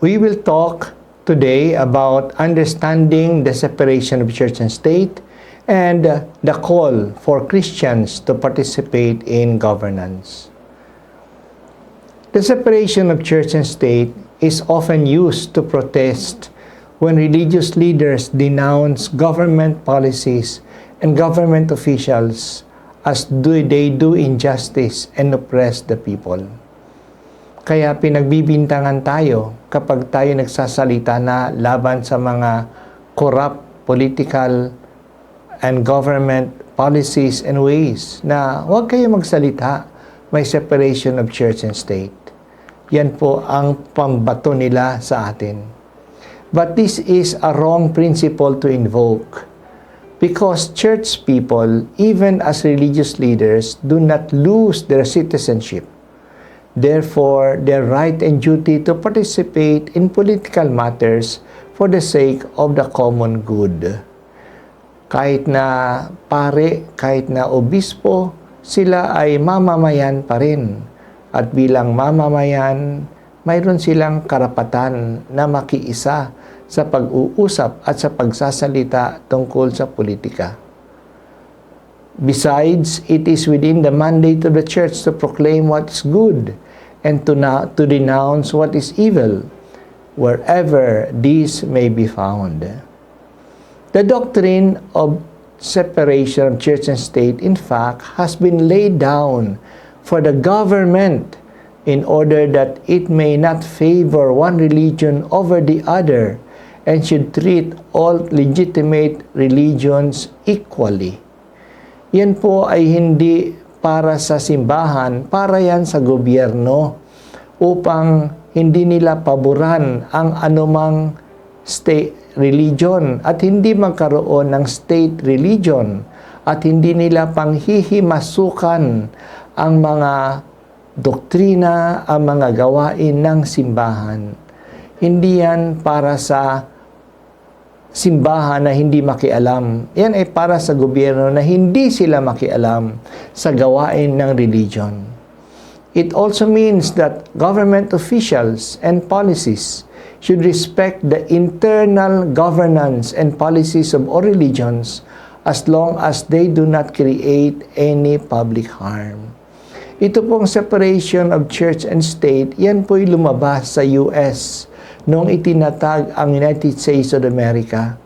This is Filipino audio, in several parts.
We will talk today about understanding the separation of church and state and the call for Christians to participate in governance. The separation of church and state is often used to protest when religious leaders denounce government policies and government officials as they do injustice and oppress the people. Kaya pinagbibintangan tayo kapag tayo nagsasalita na laban sa mga corrupt political and government policies and ways na huwag kayo magsalita, may separation of church and state. Yan po ang pambato nila sa atin. But this is a wrong principle to invoke because church people, even as religious leaders, do not lose their citizenship. Therefore, their right and duty to participate in political matters for the sake of the common good. Kahit na pare, kahit na obispo, sila ay mamamayan pa rin. At bilang mamamayan, mayroon silang karapatan na makiisa sa pag-uusap at sa pagsasalita tungkol sa politika. Besides, it is within the mandate of the church to proclaim what is good and to denounce what is evil, wherever these may be found. The doctrine of separation of church and state, in fact, has been laid down for the government in order that it may not favor one religion over the other and should treat all legitimate religions equally. Yan po ay hindi para sa simbahan, para yan sa gobyerno upang hindi nila paboran ang anumang state religion at hindi magkaroon ng state religion at hindi nila panghihimasukan ang mga doktrina, ang mga gawain ng simbahan. Hindi yan para sa simbahan na hindi makialam. Yan ay para sa gobyerno na hindi sila makialam sa gawain ng religion. It also means that government officials and policies should respect the internal governance and policies of all religions as long as they do not create any public harm. Ito pong separation of church and state, yan po'y lumabas sa US noong itinatag ang United States of America.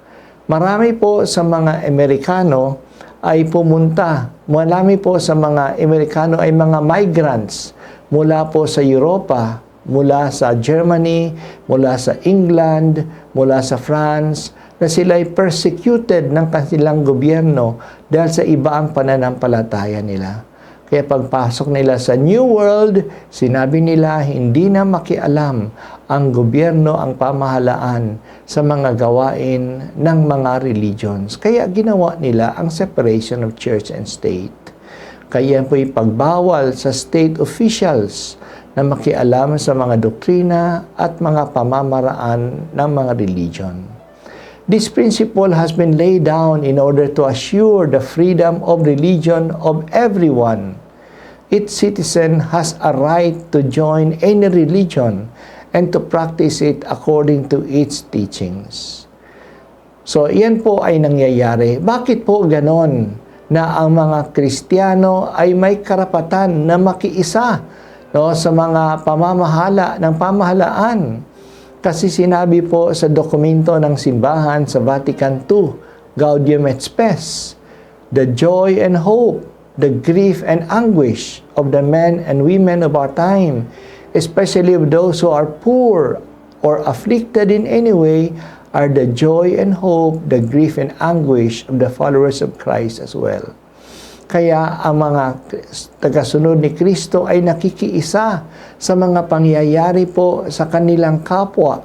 Marami po sa mga Amerikano ay pumunta. Marami po sa mga Amerikano ay mga migrants mula po sa Europa, mula sa Germany, mula sa England, mula sa France, na sila ay persecuted ng kanilang gobyerno dahil sa iba ang pananampalataya nila. Kaya pagpasok nila sa New World, sinabi nila hindi na makialam ang gobyerno, ang pamahalaan sa mga gawain ng mga religions. Kaya ginawa nila ang separation of church and state. Kaya po'y pagbawal sa state officials na makialam sa mga doktrina at mga pamamaraan ng mga religion. This principle has been laid down in order to assure the freedom of religion of everyone. Each citizen has a right to join any religion and to practice it according to its teachings. So, yan po ay nangyayari. Bakit po ganon na ang mga Kristiyano ay may karapatan na makiisa sa mga pamamahala ng pamahalaan? Kasi sinabi po sa dokumento ng simbahan sa Vatican II, Gaudium et Spes, the joy and hope, the grief and anguish of the men and women of our time, especially of those who are poor or afflicted in any way, are the joy and hope, the grief and anguish of the followers of Christ as well. Kaya ang mga tagasunod ni Kristo ay nakikiisa sa mga pangyayari po sa kanilang kapwa,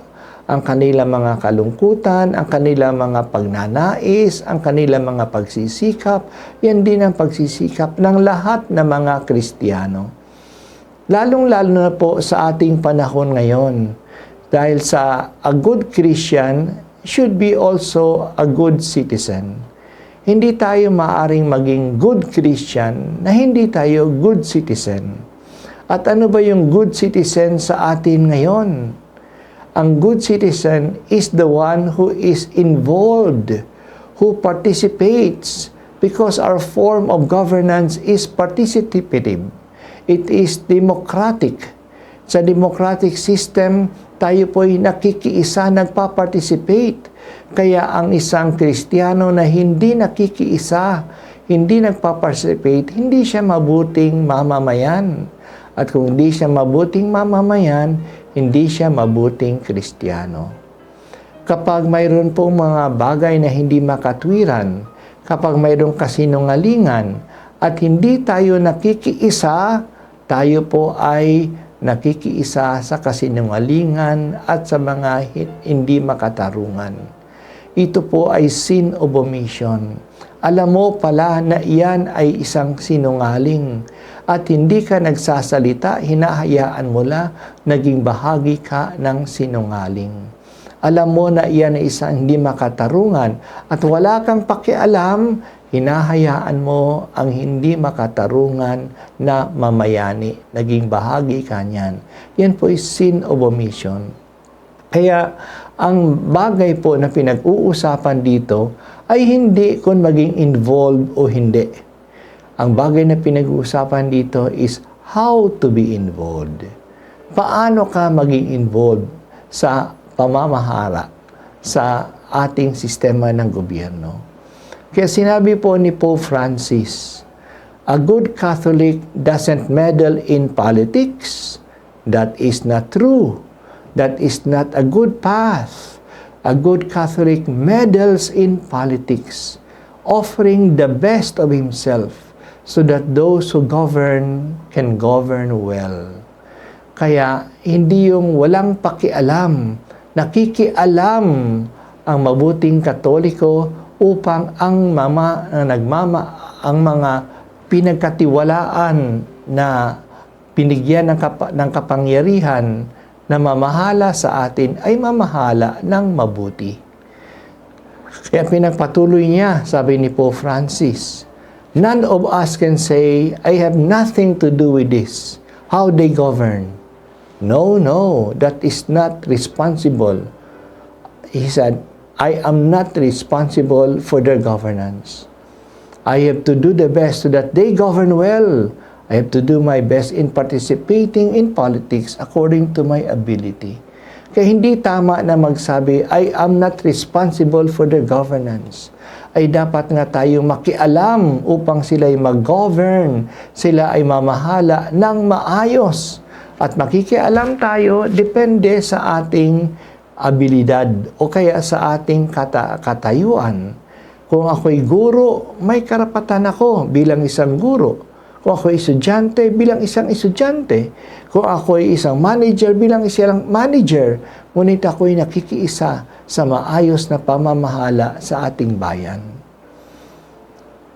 ang kanilang mga kalungkutan, ang kanilang mga pagnanais, ang kanilang mga pagsisikap, yan din ang pagsisikap ng lahat ng mga Kristiyano. Lalong-lalo na po sa ating panahon ngayon, dahil sa a good Christian should be also a good citizen. Hindi tayo maaring maging good Christian na hindi tayo good citizen. At ano ba yung good citizen sa atin ngayon? Ang good citizen is the one who is involved, who participates, because our form of governance is participative. It is democratic. Sa democratic system, tayo po'y nakikiisa, nagpa-participate. Kaya ang isang Kristiyano na hindi nakikiisa, hindi nagpa-participate, hindi siya mabuting mamamayan. At kung hindi siya mabuting mamamayan, hindi siya mabuting Kristiyano. Kapag mayroon po mga bagay na hindi makatwiran, kapag mayroong kasinungalingan, at hindi tayo nakikiisa, tayo po ay nakikiisa sa kasinungalingan at sa mga hindi makatarungan. Ito po ay sin of omission. Alam mo pala na iyan ay isang sinungaling at hindi ka nagsasalita, hinahayaan mo lang naging bahagi ka ng sinungaling. Alam mo na iyan ay isang hindi makatarungan at wala kang pakialam, hinahayaan mo ang hindi makatarungan na mamayani. Naging bahagi ka niyan. Yan po ay sin of omission. Kaya ang bagay po na pinag-uusapan dito ay hindi kung maging involved o hindi. Ang bagay na pinag-uusapan dito is how to be involved. Paano ka maging involved sa pamamahala sa ating sistema ng gobyerno. Kaya sinabi po ni Pope Francis, a good Catholic doesn't meddle in politics. That is not true. That is not a good path. A good Catholic meddles in politics, offering the best of himself so that those who govern can govern well. Kaya hindi yung walang pakialam, nakikialam ang mabuting Katoliko upang ang mga pinagkatiwalaan na binigyan ng kapangyarihan na mamahala sa atin ay mamahala ng mabuti. Kaya pinagpatuloy niya, sabi ni Pope Francis, none of us can say, I have nothing to do with this, how they govern. No, that is not responsible. He said, I am not responsible for their governance. I have to do the best so that they govern well. I have to do my best in participating in politics according to my ability. Kaya hindi tama na magsabi, I am not responsible for their governance. Ay dapat nga tayong makialam upang sila ay mag-govern, sila ay mamahala ng maayos. At makikialam tayo depende sa ating abilidad o kaya sa ating katayuan. Kung ako'y guro, may karapatan ako bilang isang guro. Kung ako'y estudyante, bilang isang estudyante. Kung ako'y isang manager, bilang isang manager. Ngunit ako'y nakikiisa sa maayos na pamamahala sa ating bayan.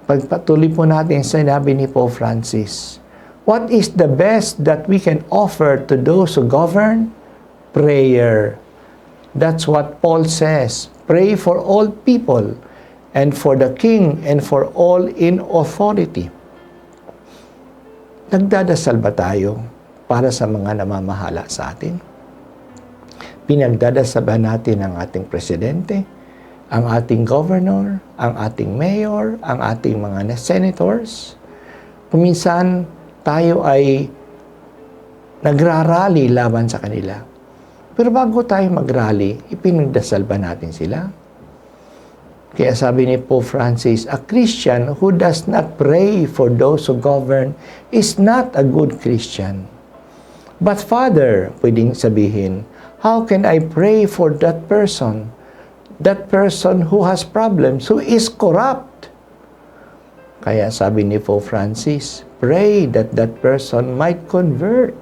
Pagpatuloy po natin sa sinabi ni Pope Francis, what is the best that we can offer to those who govern? Prayer. That's what Paul says. Pray for all people and for the king and for all in authority. Nagdadasal ba tayo para sa mga namamahala sa atin? Pinagdadasal ba natin ang ating presidente, ang ating governor, ang ating mayor, ang ating mga senators? Kuminsan, tayo ay nagrarally laban sa kanila. Pero bago tayo mag-rally, ipinagdasal ba natin sila? Kaya sabi ni Pope Francis, a Christian who does not pray for those who govern is not a good Christian. But Father, pwedeng sabihin, how can I pray for that person? That person who has problems, who is corrupt. Kaya sabi ni Pope Francis, pray that that person might convert.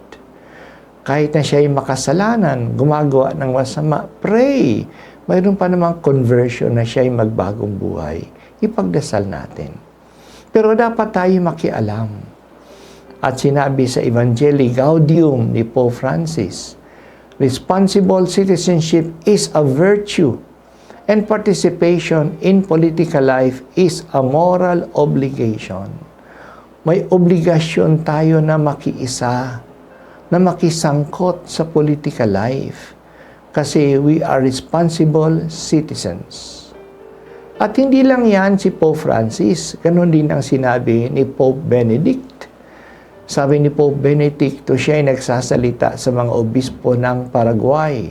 Kahit na siya ay makasalanan, gumagawa ng masama, pray. Mayroon pa namang conversion na siya ay magbagong buhay. Ipagdasal natin. Pero dapat tayo makialam. At sinabi sa Evangelii Gaudium ni Pope Francis, responsible citizenship is a virtue and participation in political life is a moral obligation. May obligasyon tayo na makiisa, na makisangkot sa political life. Kasi we are responsible citizens. At hindi lang yan si Pope Francis, ganun din ang sinabi ni Pope Benedict. Sabi ni Pope Benedicto, siya ay nagsasalita sa mga obispo ng Paraguay.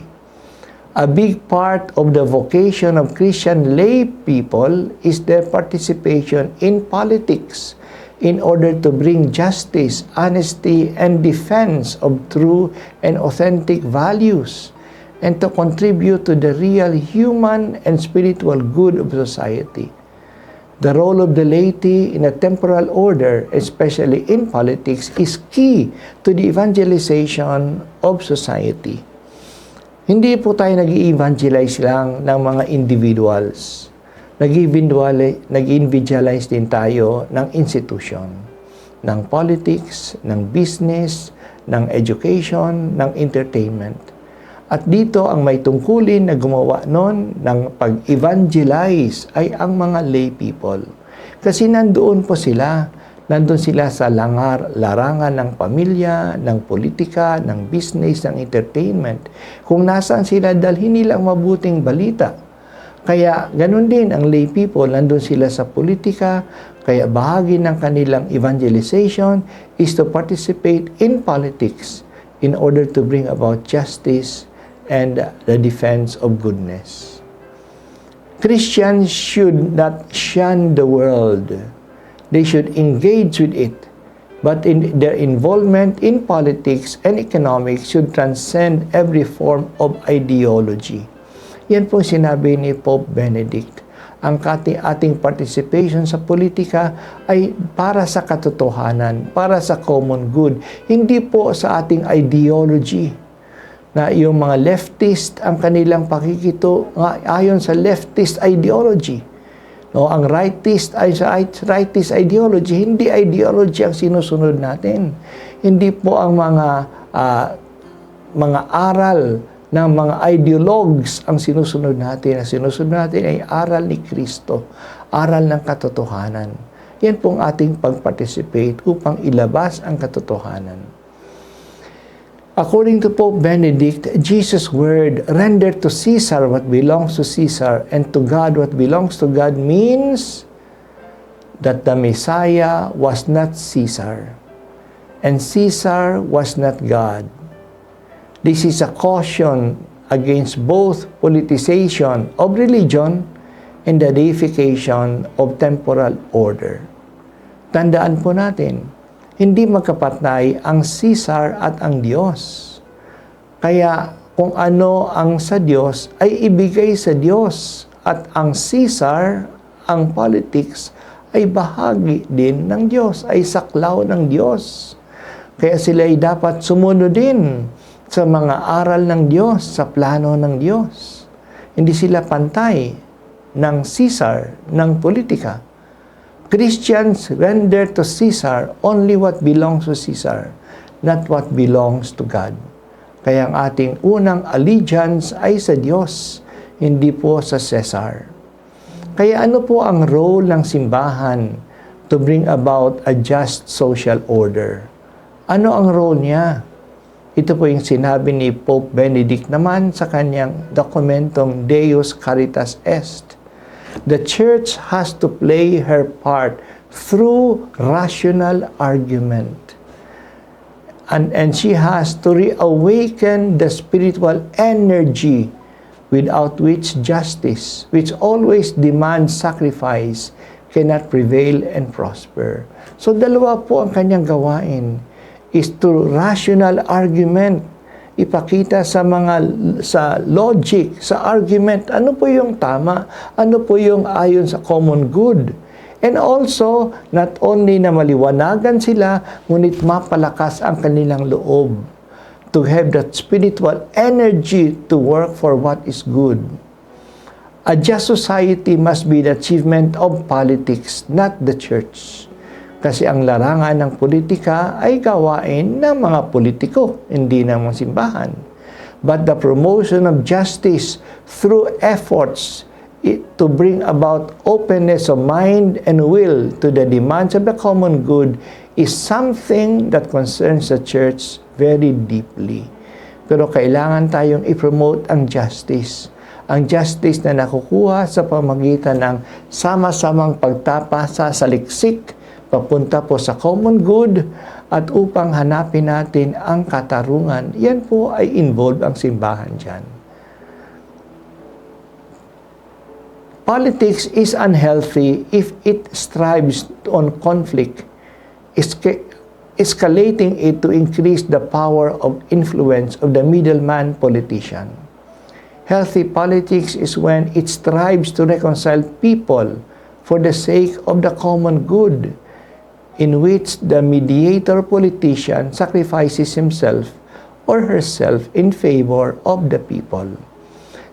A big part of the vocation of Christian lay people is their participation in politics in order to bring justice, honesty, and defense of true and authentic values, and to contribute to the real human and spiritual good of society. The role of the laity in a temporal order, especially in politics, is key to the evangelization of society. Hindi po tayo nag-evangelize lang ng mga individuals. Nag-individualize din tayo ng institution, ng politics, ng business, ng education, ng entertainment. At dito ang may tungkulin na gumawa nun ng pag-evangelize ay ang mga lay people. Kasi nandoon po sila. Nandun sila sa larangan ng pamilya, ng politika, ng business, ng entertainment. Kung nasaan sila, dalhin nilang mabuting balita. Kaya ganun din ang lay people, nandun sila sa politika, kaya bahagi ng kanilang evangelization is to participate in politics in order to bring about justice and the defense of goodness. Christians should not shun the world. They should engage with it, but in their involvement in politics and economics should transcend every form of ideology. Yan po sinabi ni Pope Benedict. Ang ating participation sa politika ay para sa katotohanan, para sa common good, hindi po sa ating ideology. Na yung mga leftist, ang kanilang pakikito ayon sa leftist ideology. No, ang rightist ay sa rightist ideology, hindi ideology ang sinusunod natin. Hindi po ang mga aral ng mga ideologues ang sinusunod natin. Ang sinusunod natin ay aral ni Kristo, aral ng katotohanan. Yan po ang ating pag-participate upang ilabas ang katotohanan. According to Pope Benedict, Jesus' word, render to Caesar what belongs to Caesar and to God what belongs to God, means that the Messiah was not Caesar and Caesar was not God. This is a caution against both politicization of religion and the deification of temporal order. Tandaan po natin, hindi magkapatay ang Caesar at ang Diyos. Kaya kung ano ang sa Diyos ay ibigay sa Diyos at ang Caesar, ang politics, ay bahagi din ng Diyos, ay saklaw ng Diyos. Kaya sila ay dapat sumunod din sa mga aral ng Diyos, sa plano ng Diyos. Hindi sila pantay ng Caesar, ng politika. Christians render to Caesar only what belongs to Caesar, not what belongs to God. Kaya ang ating unang allegiance ay sa Diyos, hindi po sa Caesar. Kaya ano po ang role ng simbahan to bring about a just social order? Ano ang role niya? Ito po yung sinabi ni Pope Benedict naman sa kanyang dokumentong Deus Caritas Est. The Church has to play her part through rational argument. And she has to reawaken the spiritual energy without which justice, which always demands sacrifice, cannot prevail and prosper. So dalawa po ang kanyang gawain, is to rational argument, ipakita sa logic, sa argument, ano po yung tama, ano po yung ayon sa common good. And also, not only na maliwanagan sila, ngunit mapalakas ang kanilang loob to have that spiritual energy to work for what is good. A just society must be the achievement of politics, not the church. Kasi ang larangan ng politika ay gawain ng mga politiko, hindi ng mga simbahan. But the promotion of justice through efforts to bring about openness of mind and will to the demands of the common good is something that concerns the church very deeply. Pero kailangan tayong i-promote ang justice. Ang justice na nakukuha sa pamamagitan ng sama-samang pagtapa sa saliksik papunta po sa common good at upang hanapin natin ang katarungan. Yan po ay involved ang simbahan dyan. Politics is unhealthy if it strives on conflict, escalating it to increase the power of influence of the middleman politician. Healthy politics is when it strives to reconcile people for the sake of the common good, in which the mediator politician sacrifices himself or herself in favor of the people.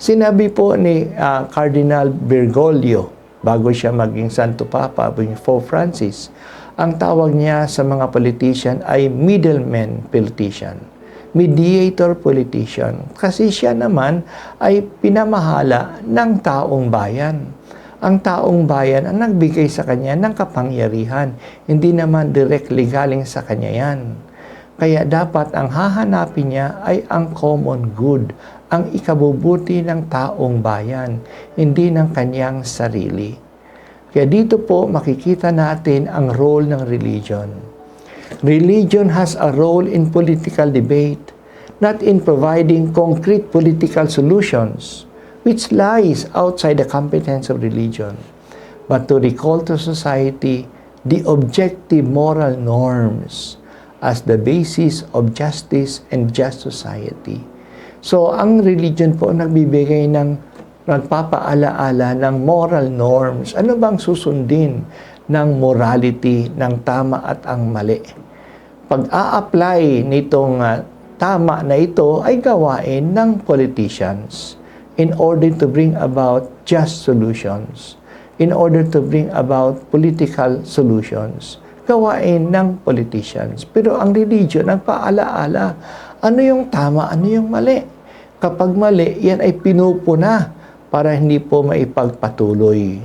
Sinabi po ni Cardinal Bergoglio, bago siya maging Santo Papa, Pope Francis, ang tawag niya sa mga politician ay middleman politician, mediator politician. Kasi siya naman ay pinamahala ng taong bayan. Ang taong bayan ang nagbigay sa kanya ng kapangyarihan. Hindi naman directly galing sa kanya yan. Kaya dapat ang hahanapin niya ay ang common good, ang ikabubuti ng taong bayan, hindi ng kanyang sarili. Kaya dito po makikita natin ang role ng religion. Religion has a role in political debate, not in providing concrete political solutions, which lies outside the competence of religion, but to recall to society the objective moral norms as the basis of justice and just society. So, ang religion po nagbibigay nagpapaalaala ng moral norms. Ano bang susundin ng morality, ng tama at ang mali? Pag-a-apply nitong tama na ito ay gawain ng politicians in order to bring about just solutions, in order to bring about political solutions. Gawain ng politicians. Pero ang religion, nagpaalaala, ano yung tama, ano yung mali? Kapag mali, yan ay pinupuna para hindi po maipagpatuloy.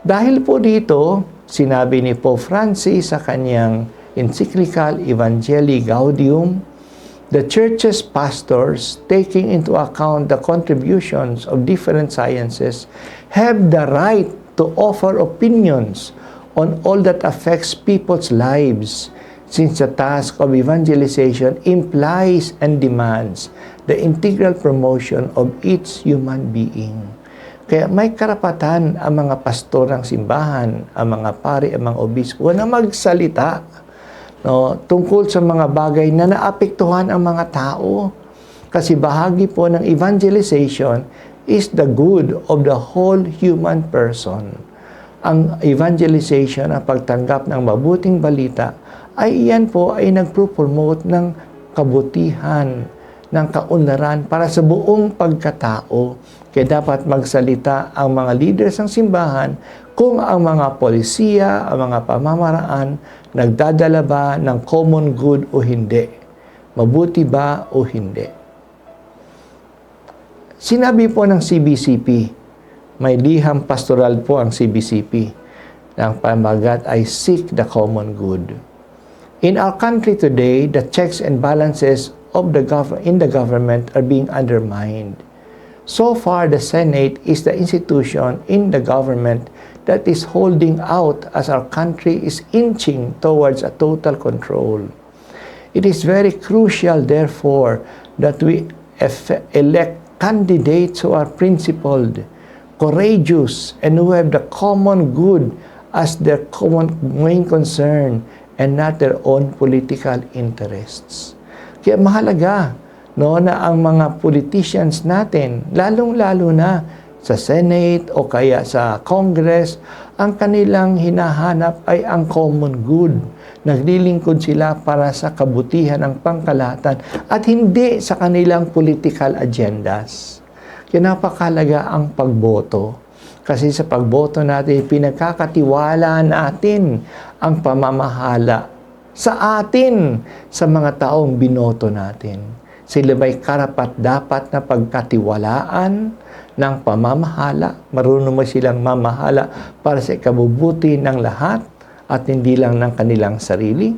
Dahil po dito, sinabi ni Pope Francis sa kanyang encyclical Evangelii Gaudium, the Church's pastors, taking into account the contributions of different sciences, have the right to offer opinions on all that affects people's lives, since the task of evangelization implies and demands the integral promotion of each human being. Kaya may karapatan ang mga pastor ng simbahan, ang mga pari, ang mga obispo na magsalita tungkol sa mga bagay na naapektuhan ang mga tao. Kasi bahagi po ng evangelization is the good of the whole human person. Ang evangelization, ang pagtanggap ng mabuting balita, ay iyan po ay nagpo-promote ng kabutihan, ng kaunlaran para sa buong pagkatao. Kaya dapat magsalita ang mga leaders ng simbahan kung ang mga polisiya, ang mga pamamaraan, nagdadala ba ng common good o hindi? Mabuti ba o hindi? Sinabi po ng CBCP, may liham pastoral po ang CBCP, ng pamagat ay seek the common good. In our country today, the checks and balances of in the government are being undermined. So far, the Senate is the institution in the government that is holding out as our country is inching towards a total control. It is very crucial, therefore, that we elect candidates who are principled, courageous, and who have the common good as their main concern and not their own political interests. Kaya mahalaga na ang mga politicians natin, lalong-lalo na sa Senate o kaya sa Congress, ang kanilang hinahanap ay ang common good. Naglilingkod sila para sa kabutihan ng pangkalahatan at hindi sa kanilang political agendas. Kaya napakalaga ang pagboto. Kasi sa pagboto natin, pinagkakatiwala natin ang pamamahala sa atin, sa mga taong binoto natin. Sila may karapat-dapat na pagkatiwalaan ng pamamahala. Marunong mo silang mamahala para sa ikabubuti ng lahat at hindi lang ng kanilang sarili.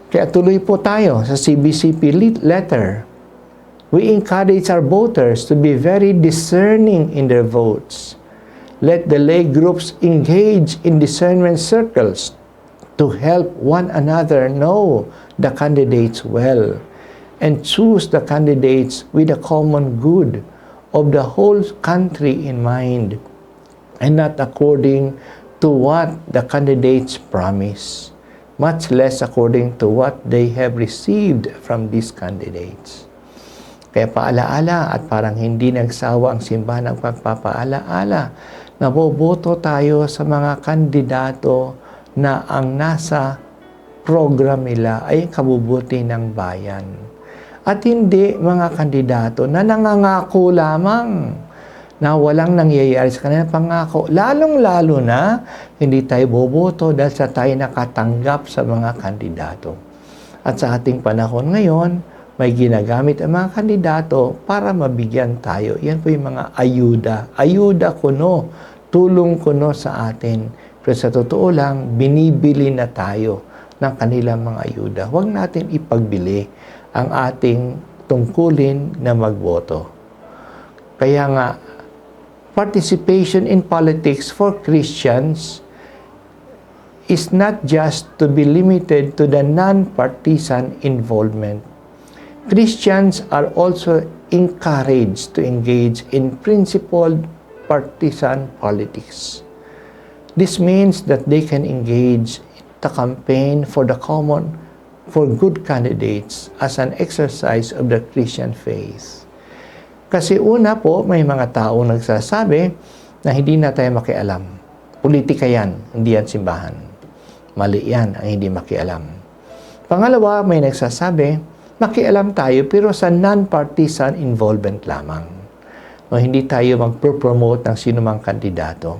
Kaya tuloy po tayo sa CBCP letter. We encourage our voters to be very discerning in their votes. Let the lay groups engage in discernment circles to help one another know the candidates well and choose the candidates with the common good of the whole country in mind and not according to what the candidates promise, much less according to what they have received from these candidates. Kaya paalaala at parang hindi nagsawa ang simbahan ng pagpapaalaala na boboto tayo sa mga kandidato na ang nasa program nila ay kabubuti ng bayan. At hindi mga kandidato na nangangako lamang na walang nangyayari sa kanilang pangako. Lalong-lalo na hindi tayo boboto dahil sa tayo nakatanggap sa mga kandidato. At sa ating panahon ngayon, may ginagamit ang mga kandidato para mabigyan tayo. Yan po yung mga ayuda. Ayuda kuno, tulong kuno sa atin. Pero sa totoo lang, binibili na tayo ng kanilang mga ayuda. Huwag natin ipagbili ang ating tungkulin na magboto. Kaya nga, participation in politics for Christians is not just to be limited to the non-partisan involvement. Christians are also encouraged to engage in principled partisan politics. This means that they can engage the campaign for the common, for good candidates as an exercise of the Christian faith. Kasi una po, may mga taong nagsasabi na hindi na tayo makialam. Politika yan, hindi yan simbahan. Mali yan ang hindi makialam. Pangalawa, may nagsasabi, makialam tayo pero sa non-partisan involvement lamang. O hindi tayo mag-promote ng sinumang kandidato.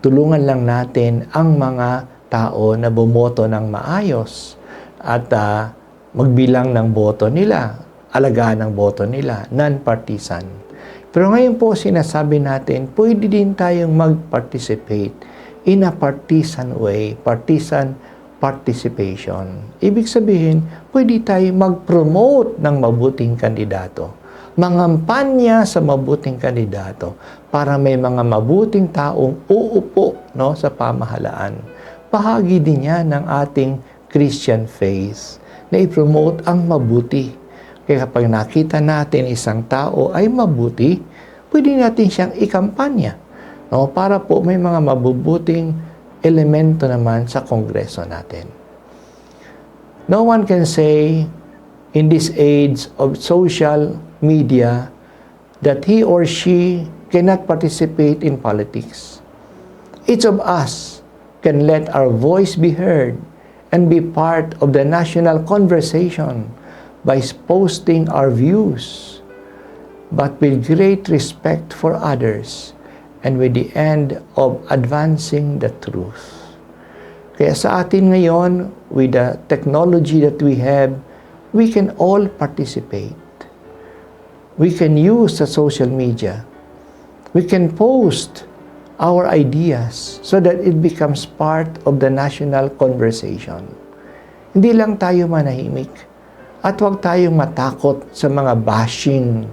Tulungan lang natin ang mga tao na bumoto ng maayos at magbilang ng boto nila, alagaan ng boto nila, non-partisan. Pero ngayon po sinasabi natin, pwede din tayong mag-participate in a partisan way, partisan participation. Ibig sabihin, pwede tayong mag-promote ng mabuting kandidato, mangampanya sa mabuting kandidato para may mga mabuting taong uupo sa pamahalaan. Bahagi din yan ng ating Christian faith na i-promote ang mabuti. Kaya kapag nakita natin isang tao ay mabuti, pwede natin siyang ikampanya para po may mga mabubuting elemento naman sa kongreso natin. No one can say in this age of social media that he or she cannot participate in politics. Each of us can let our voice be heard and be part of the national conversation by posting our views, but with great respect for others and with the end of advancing the truth. Kaya sa atin ngayon, with the technology that we have, we can all participate. We can use the social media. We can post our ideas so that it becomes part of the national conversation. Hindi lang tayo manahimik at huwag tayong matakot sa mga bashing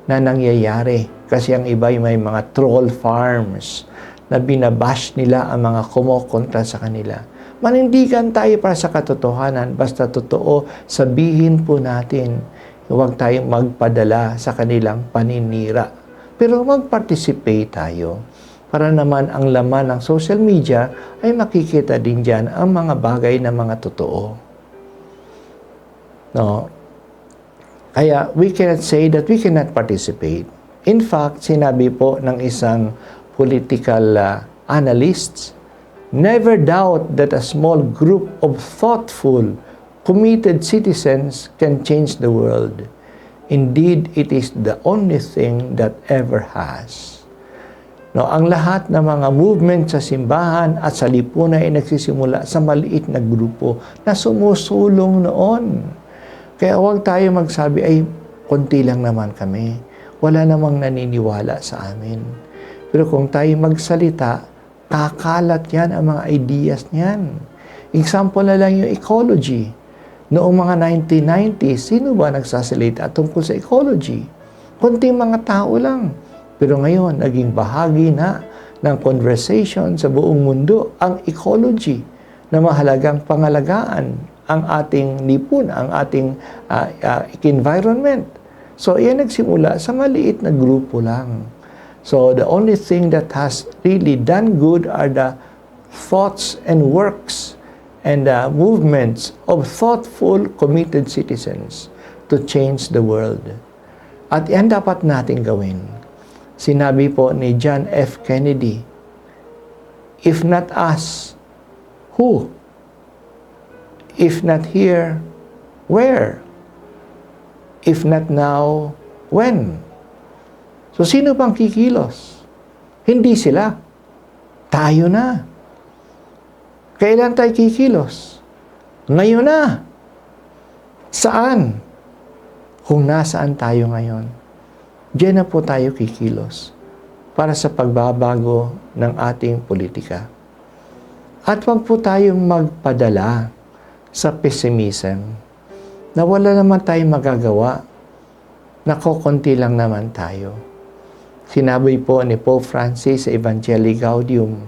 na nangyayari kasi ang iba may mga troll farms na binabash nila ang mga kumokontra sa kanila. Manindigan tayo para sa katotohanan, basta totoo, sabihin po natin. Huwag tayong magpadala sa kanilang paninira. Pero mag-participate tayo para naman ang laman ng social media ay makikita din dyan ang mga bagay na mga totoo. No? Kaya we cannot say that we cannot participate. In fact, sinabi po ng isang political analyst, never doubt that a small group of thoughtful, committed citizens can change the world. Indeed, it is the only thing that ever has. No, ang lahat ng mga movement sa simbahan at sa lipunan ay nagsisimula sa maliit na grupo na sumusulong noon. Kaya huwag tayo magsabi, ay, konti lang naman kami. Wala namang naniniwala sa amin. Pero kung tayo magsalita, kakalat yan ang mga ideas niyan. Example na lang yung ecology. Noong mga 1990s, sino ba nagsasalita tungkol sa ecology? Kunting mga tao lang. Pero ngayon, naging bahagi na ng conversation sa buong mundo ang ecology na mahalagang pangalagaan ang ating lipun, ang ating environment. So, yan nagsimula sa maliit na grupo lang. So, the only thing that has really done good are the thoughts and works and movements of thoughtful, committed citizens to change the world. At yan dapat natin gawin. Sinabi po ni John F. Kennedy, if not us, who? If not here, where? If not now, when? So, sino bang kikilos? Hindi sila. Tayo na. Kailan tayo kikilos? Ngayon na. Saan? Kung nasaan tayo ngayon, diyan na po tayo kikilos para sa pagbabago ng ating politika. At wag po tayong magpadala sa pessimism na wala naman tayong magagawa, nakokonti lang naman tayo. Sinabi po ni Pope Francis sa Evangelii Gaudium,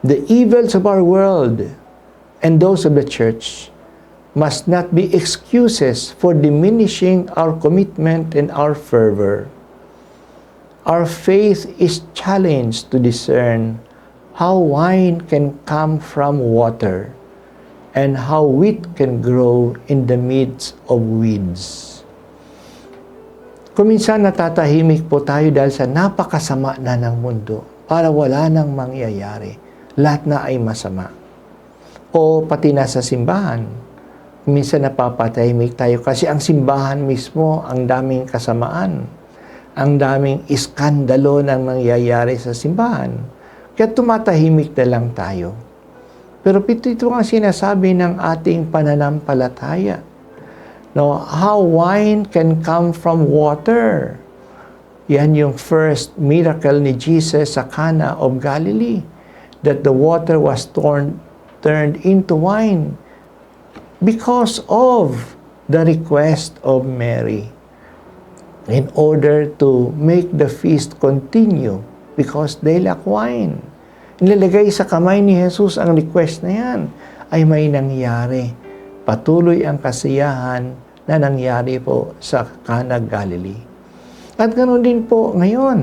the evils of our world and those of the Church must not be excuses for diminishing our commitment and our fervor. Our faith is challenged to discern how wine can come from water and how wheat can grow in the midst of weeds. Kuminsan natatahimik po tayo dahil sa napakasama na ng mundo para wala nang mangyayari. Lahat na ay masama. O pati na sa simbahan, minsan napapatahimik tayo kasi ang simbahan mismo ang daming kasamaan, ang daming iskandalo ng nangyayari sa simbahan. Kaya tumatahimik na lang tayo. Pero ito ang sinasabi ng ating pananampalataya. No, how wine can come from water. Yan yung first miracle ni Jesus sa Cana of Galilee, that the water was turned into wine because of the request of Mary in order to make the feast continue because they lack wine. Nilagay sa kamay ni Jesus ang request na yan ay may nangyari. Patuloy ang kasiyahan na nangyari po sa Cana Galilee. At ganoon din po ngayon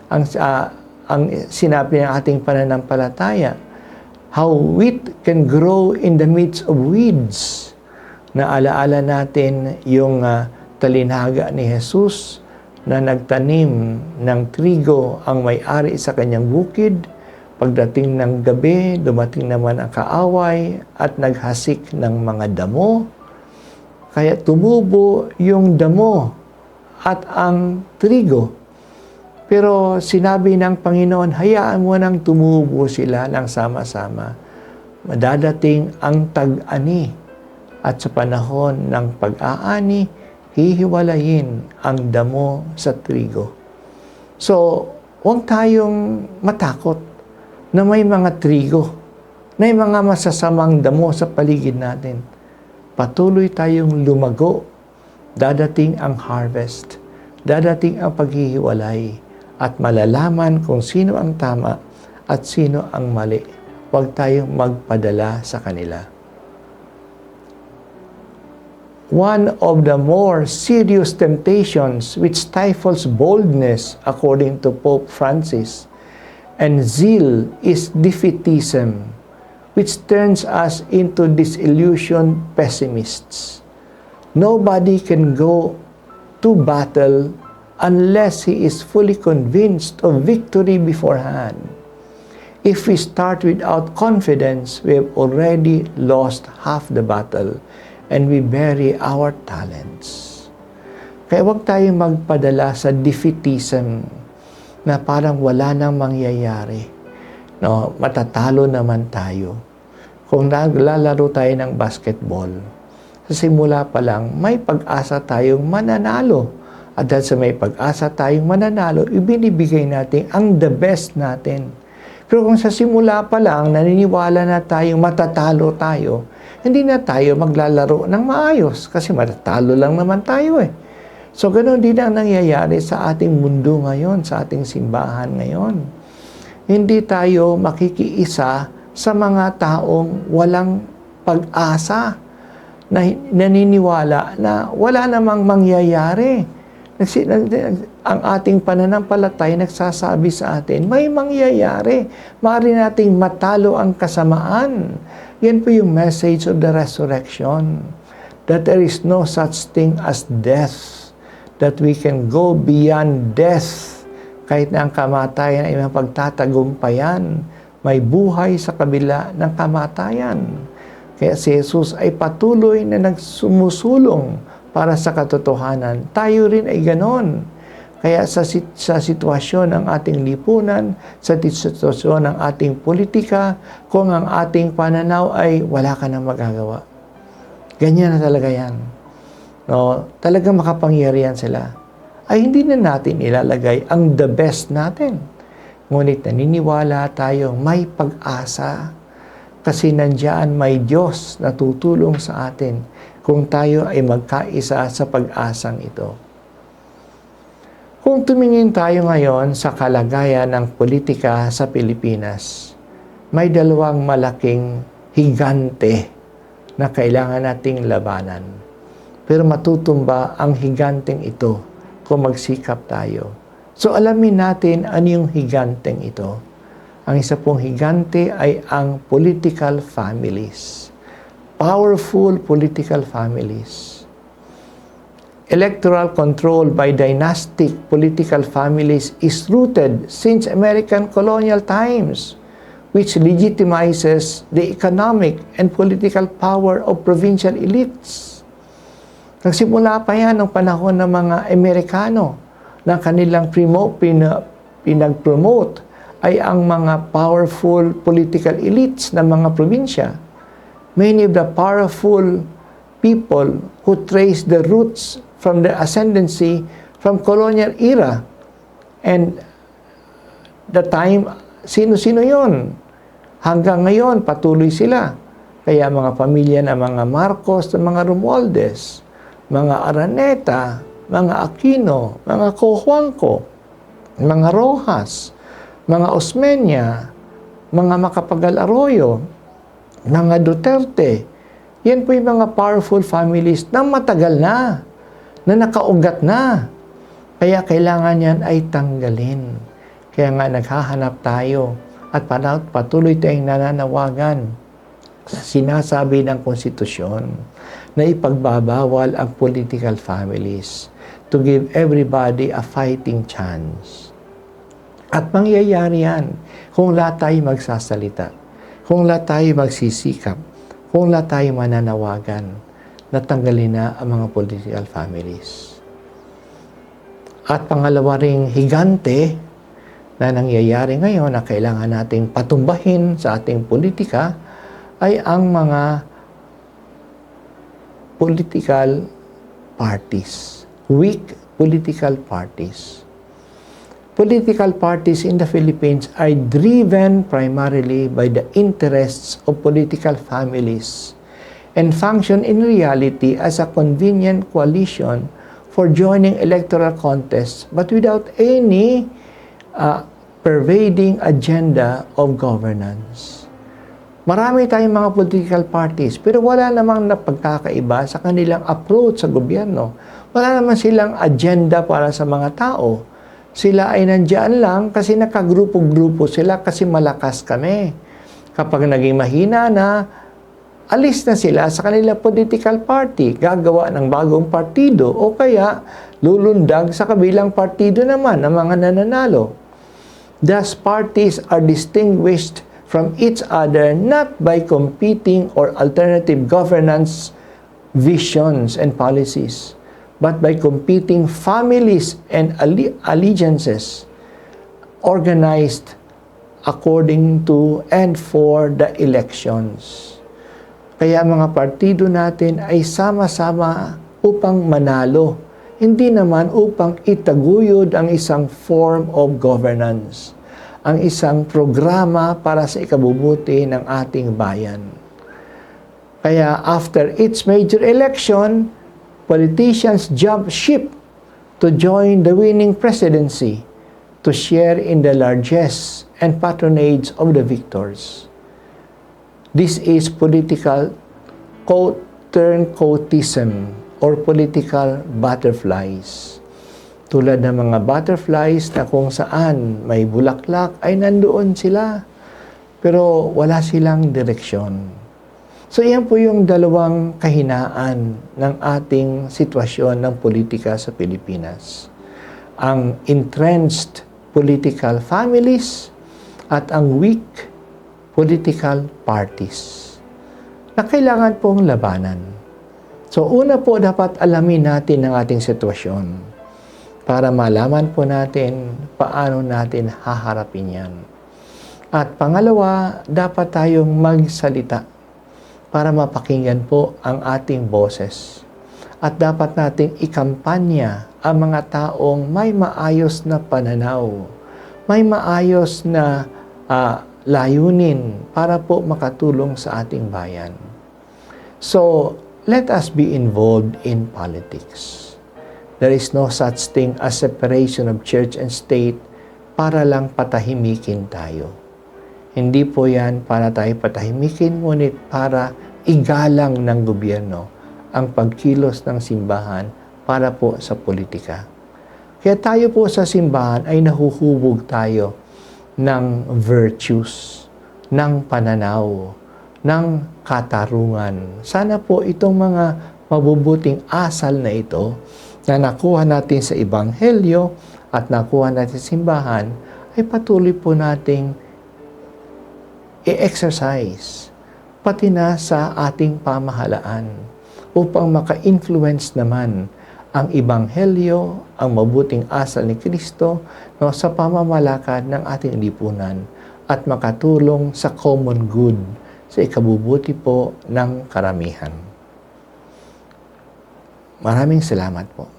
ang sinabi ng ating pananampalataya, how wheat can grow in the midst of weeds. Naalaala natin yung talinaga ni Jesus na nagtanim ng trigo ang may-ari sa kanyang bukid. Pagdating ng gabi, dumating naman ang kaaway at naghasik ng mga damo. Kaya tumubo yung damo at ang trigo. Pero sinabi ng Panginoon, hayaan mo nang tumubo sila ng sama-sama. Madadating ang tag-ani at sa panahon ng pag-aani, hihiwalayin ang damo sa trigo. So, huwag tayong matakot na may mga trigo, na may mga masasamang damo sa paligid natin. Patuloy tayong lumago. Dadating ang harvest. Dadating ang paghihiwalay. At malalaman kung sino ang tama at sino ang mali. Huwag tayong magpadala sa kanila. One of the more serious temptations which stifles boldness, according to Pope Francis, and zeal is defeatism, which turns us into disillusioned pessimists. Nobody can go to battle unless he is fully convinced of victory beforehand. If we start without confidence, we have already lost half the battle and we bury our talents. Kaya huwag tayong magpadala sa defeatism na parang wala nang mangyayari. No, matatalo naman tayo. Kung naglalaro tayo ng basketball, sa simula pa lang, may pag-asa tayong mananalo. At dahil sa may pag-asa tayong mananalo, ibinibigay natin ang the best natin. Pero kung sa simula pa lang, naniniwala na tayong matatalo tayo, hindi na tayo maglalaro ng maayos kasi matatalo lang naman tayo eh. So, ganoon din ang nangyayari sa ating mundo ngayon, sa ating simbahan ngayon. Hindi tayo makikiisa sa mga taong walang pag-asa, na naniniwala na wala namang mangyayari. Ang ating pananampalataya nagsasabi sa atin, may mangyayari. Maaari nating matalo ang kasamaan. Yan po yung message of the resurrection. That there is no such thing as death. That we can go beyond death. Kahit na ang kamatayan ay mapagtatagumpayan, may buhay sa kabila ng kamatayan. Kaya si Jesus ay patuloy na nagsumusulong para sa katotohanan. Tayo rin ay ganon. Kaya sa sitwasyon ng ating lipunan, sa sitwasyon ng ating politika, kung ang ating pananaw ay wala ka nang magagawa. Ganyan na talaga yan. No, talagang makapangyarihan sila. Ay hindi na natin ilalagay ang the best natin. Ngunit naniniwala tayong may pag-asa kasi nandiyan may Diyos na tutulong sa atin kung tayo ay magkaisa sa pag-asang ito. Kung tumingin tayo ngayon sa kalagayan ng politika sa Pilipinas, may dalawang malaking higante na kailangan nating labanan. Pero matutumba ang higanteng ito kung magsikap tayo. So alamin natin ano yung higanteng ito. Ang isa pong higante ay ang political families. Powerful political families. Electoral control by dynastic political families is rooted since American colonial times, which legitimizes the economic and political power of provincial elites. Nagsimula pa yan ng panahon ng mga Amerikano na kanilang pinag-promote ay ang mga powerful political elites ng mga probinsya. Many of the powerful people who trace the roots from the ascendancy from colonial era. And the time, sino-sino yon? Hanggang ngayon, patuloy sila. Kaya mga pamilya ng mga Marcos, ng mga Romualdez, mga Araneta, mga Aquino, mga Cojuangco, mga Rojas, mga Osmeña, mga Macapagal Arroyo, mga Duterte. Yan po yung mga powerful families na matagal na nakaugat na. Kaya kailangan yan ay tanggalin. Kaya nga naghahanap tayo at patuloy tayong nananawagan sa sinasabi ng konstitusyon na ipagbabawal ang political families to give everybody a fighting chance. At mangyayari yan kung lahat tayo magsasalita, kung lahat tayo magsisikap, kung lahat tayo mananawagan na tanggalin na ang mga political families. At pangalawa ring higante na nangyayari ngayon na kailangan nating patumbahin sa ating politika ay ang mga political parties, weak political parties. Political parties in the Philippines are driven primarily by the interests of political families and function in reality as a convenient coalition for joining electoral contests but without any pervading agenda of governance. Marami tayong mga political parties, pero wala namang napagkakaiba sa kanilang approach sa gobyerno. Wala naman silang agenda para sa mga tao. Sila ay nandiyan lang kasi nakagrupo-grupo sila kasi malakas kami. Kapag naging mahina na, alis na sila sa kanilang political party, gagawa ng bagong partido o kaya lulundag sa kabilang partido naman ng mga nananalo. Thus, parties are distinguished from each other not by competing or alternative governance visions and policies, but by competing families and allegiances organized according to and for the elections. Kaya mga partido natin ay sama-sama upang manalo, hindi naman upang itaguyod ang isang form of governance, ang isang programa para sa ikabubuti ng ating bayan. Kaya after each major election, politicians jump ship to join the winning presidency to share in the largesse and patronage of the victors. This is political quote-turnquoteism or political butterflies. Tulad ng mga butterflies na kung saan may bulaklak ay nandoon sila, pero wala silang direksyon. So yan po yung dalawang kahinaan ng ating sitwasyon ng politika sa Pilipinas. Ang entrenched political families at ang weak political parties na kailangan pong labanan. So una po dapat alamin natin ang ating sitwasyon para malaman po natin paano natin haharapin yan. At pangalawa, dapat tayong magsalita para mapakinggan po ang ating boses. At dapat nating ikampanya ang mga taong may maayos na pananaw, may maayos na layunin para po makatulong sa ating bayan. So, let us be involved in politics. There is no such thing as separation of church and state para lang patahimikin tayo. Hindi po yan para tayo patahimikin, ngunit para igalang ng gobyerno ang pagkilos ng simbahan para po sa politika. Kaya tayo po sa simbahan ay nahuhubog tayo ng virtues, ng pananaw, ng katarungan. Sana po itong mga mabubuting asal na ito na nakuha natin sa Ebanghelyo at nakuha natin sa simbahan ay patuloy po nating i-exercise pati na sa ating pamahalaan upang maka-influence naman ang Ebanghelyo, ang mabuting asal ni Kristo sa pamamalakad ng ating lipunan at makatulong sa common good, sa ikabubuti po ng karamihan. Maraming salamat po.